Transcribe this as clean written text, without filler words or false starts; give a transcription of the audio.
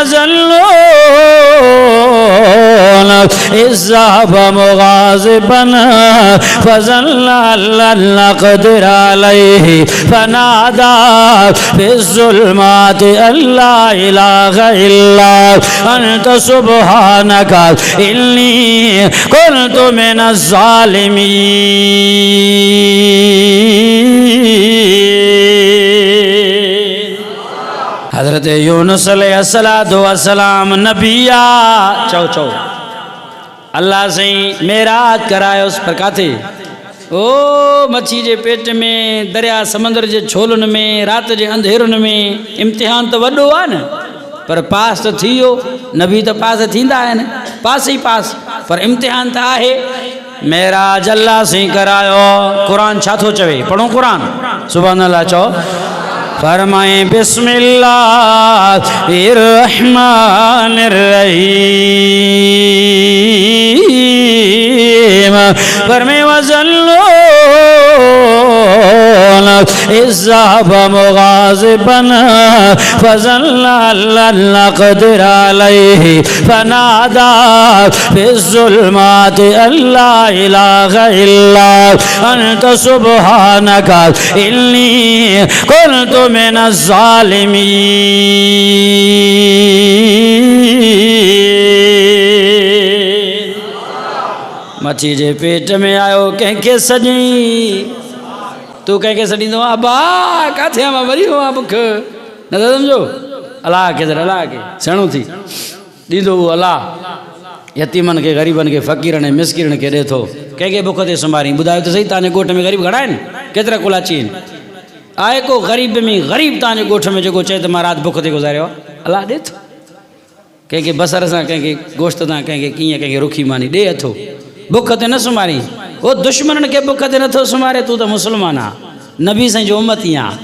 वज़ल्लून इज़्ज़ाब मुग़ाज़िबन फ़ज़ल्ला अल्ला क़दिर अलैहि फ़नादा फ़िज़्ज़ुल्माति अल्ला इलाहा इल्ला अंत सुब्हानका इन्नी कुन्तु मिनज़्ज़ालिमीन। हज़रत यूनुस अलैहिस्सलाम नबिया चौ चौ अल्लाह से मेराज करायो उस पर काथे ओ मच्छी जे पेट में दरिया समंदर जे छोलुनि में रात जे अंधेरुनि में इम्तिहान तो वॾो आहे न पर पास तो थी वियो। नबी तो पास थींदा आहिनि पास ही पास पर इम्तिहान तो आहे। मेराज अल्लाह से करायो। कुरान छा थो चवे पढ़ो कुरान सुभान अल्लाह चओ फरमाए बिस्मिल्लाहिर्रहमानिर्रहीम फरमाए वज़ल्लून इज़्ज़ाब मुग़ाज़िबन फ़ज़ल्ला अल्ला क़दिर अलैहि फ़नादा फ़िज़्ज़ुल्माति अल्ला इलाहा इल्ला अंत सुब्हानका इन्नी कुन्तु मिनज़्ज़ालिमीन। मच्छी जे पेट में आयो कंहिंखे सॼी तू कंहिंखे सॾींदो अबा किथे मां वरी हुआ बुख न सम्झो अलाह खे अलाह खे सेणो थी ॾींदो उहो अलाह यतीमनि खे ग़रीबनि खे फ़क़ीरनि मिसकिननि खे ॾिए थो। कंहिंखे बुख ते संभारी ॿुधायो त सही तव्हांजे ॻोठ में ग़रीब घणा आहिनि केतिरा कुलाची आहिनि आहे को ग़रीब में ग़रीब तव्हांजे ॻोठ में जेको चए त मां राति बुख ते गुज़ारियो आहे अलाह ॾिए थो। कंहिंखे बसर सां कंहिंखे गोश्त सां कंहिंखे कीअं कंहिंखे रुखी मानी ॾे अथो बुख ते न सुम्हारी। उहो दुश्मननि खे बुख ते नथो सुम्हारे तूं त मुस्लमान आहे नबी साईं जो उम्मती आहे